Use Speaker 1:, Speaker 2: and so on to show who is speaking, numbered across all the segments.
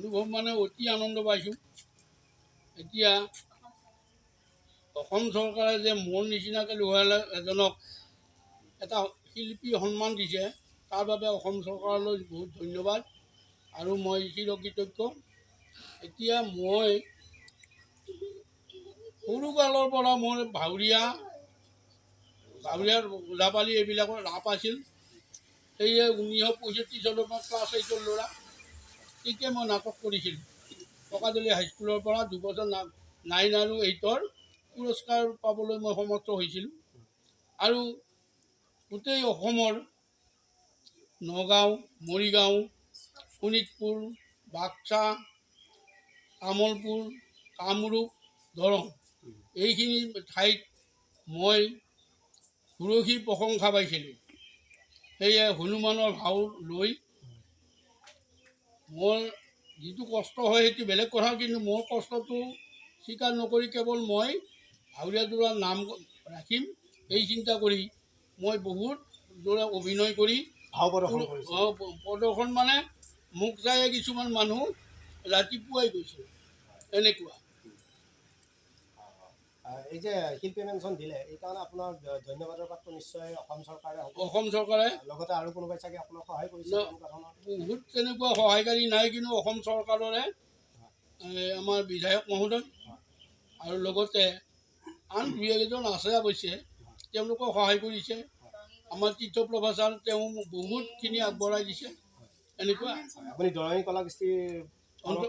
Speaker 1: অনুভৱ মানে অতি আনন্দ পাইছোঁ। এতিয়া অসম চৰকাৰে যে মোৰ নিচিনাকৈ ল'ৰা এজনক এটা শিল্পী সন্মান দিছে, তাৰ বাবে অসম চৰকাৰলৈ বহুত ধন্যবাদ আৰু মই চিৰকৃতজ্ঞ। এতিয়া মই সৰুকালৰ পৰা মোৰ ভাৱৰীয়াৰ ওজাপালি এইবিলাকৰ ৰাপ আছিল। সেয়ে 1965 চনৰ পৰা ক্লাছ 8ৰ ল'ৰা তেতিয়া মই নাটক কৰিছিলোঁ। টকাজলী হাইস্কুলৰ পৰা 2 বছৰ 9 আৰু 8ৰ পুৰস্কাৰ পাবলৈ মই সমৰ্থ হৈছিলোঁ। আৰু গোটেই অসমৰ নগাঁও, মৰিগাঁও, শোণিতপুৰ, বাক্সা, তামোলপুৰ, কামৰূপ, দৰং এইখিনি ঠাইত মই হুৰুকি প্ৰশংসা পাইছিলোঁ। সেয়ে হনুমানৰ ভাও লৈ মোৰ যিটো কষ্ট হয় সেইটো বেলেগ কথা, কিন্তু মোৰ কষ্টটো স্বীকাৰ নকৰি কেৱল মই ভাৱৰীয়াযোৰাৰ নাম ৰাখিম এই চিন্তা কৰি মই বহুত যোৰা অভিনয় কৰি প্ৰদৰ্শন মানে মোক চাই কিছুমান মানুহ ৰাতিপুৱাই গৈছে এনেকুৱা।
Speaker 2: এই যে শিল্পী পেঞ্চন দিলে এইকাৰণে আপোনাৰ ধন্যবাদৰ পাত্ৰ নিশ্চয় অসম চৰকাৰে হ'ব।
Speaker 1: অসম চৰকাৰে
Speaker 2: লগতে আৰু কোনোবাই চাগে আপোনাক সহায় কৰিছে?
Speaker 1: বহুত তেনেকুৱা সহায়কাৰী নাই, কিন্তু অসম চৰকাৰৰে আমাৰ বিধায়ক মহোদয় আৰু লগতে আন 2-1জন আছে অৱশ্যে, তেওঁলোকক সহায় কৰিছে। আমাৰ তীৰ্থপ্ৰভা ছাৰ তেওঁ বহুতখিনি আগবঢ়াই দিছে এনেকুৱা।
Speaker 2: আপুনি দৰঙী কলাকৃষ্টিৰ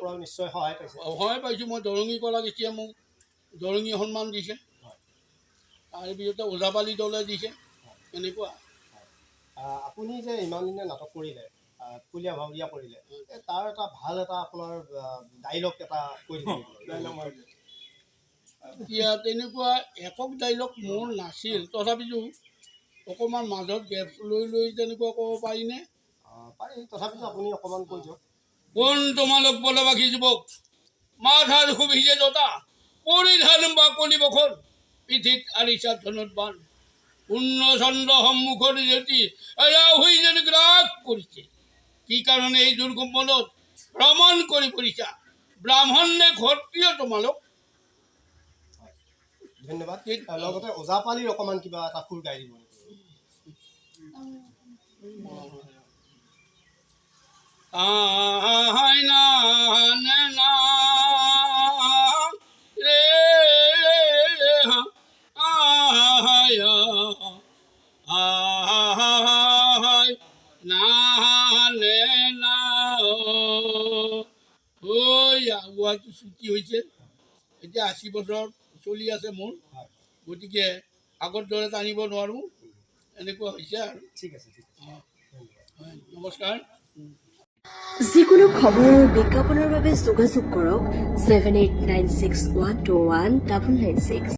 Speaker 2: পৰা নিশ্চয় সহায় পাইছে?
Speaker 1: সহায় পাইছোঁ মই। দৰঙী কলাকৃষ্টিয়ে মোক দৰঙী সন্মান দিছে, তাৰপিছতে ওজাপালি দলে দিছে এনেকুৱা।
Speaker 2: আপুনি যে ইমান দিনে নাটক কৰিলে, ফুলীয়া ভাৱৰীয়া কৰিলে, তাৰ এটা ভাল এটা আপোনাৰ ডাইলগ এটা কৈ দিব।
Speaker 1: এতিয়া তেনেকুৱা একক ডাইলগ মোৰ নাছিল, তথাপিতো অকণমান মাজত গেপ লৈ তেনেকুৱা ক'ব পাৰিনে?
Speaker 2: পাৰি, তথাপিতো আপুনি অকণমান কৈ দিয়ক।
Speaker 1: কোন তোমালোক বলবাসী যুৱক, মাথাৰ সুবিধে জতা পৰিধান বাকলি বখন, পিঠিত আৰিছা ধনুৰ্বাণ, পূৰ্ণচন্দ্ৰ সন্মুখৰ জ্যোতি হৈ যেন গ্ৰাস কৰিছে, কি কাৰণে এই দুৰ্গমনত ভ্ৰমণ কৰি ফুৰিছা, ব্ৰাহ্মণ নে ক্ষত্ৰিয় তোমালোক?
Speaker 2: ধন্যবাদ। লগতে ওজাপালিৰ অকণমান কিবা এটা সুৰ গাই দিব।
Speaker 1: আগুৱাটো ছুটি হৈছে, এতিয়া 80 বছৰ চলি আছে মোৰ, গতিকে আগৰ দৰে টানিব নোৱাৰোঁ, এনেকুৱা হৈছে আৰু।
Speaker 2: ঠিক আছে,
Speaker 1: নমস্কাৰ।
Speaker 3: যিকোনো খবৰৰ বিজ্ঞাপনৰ বাবে যোগাযোগ কৰক 7896121996।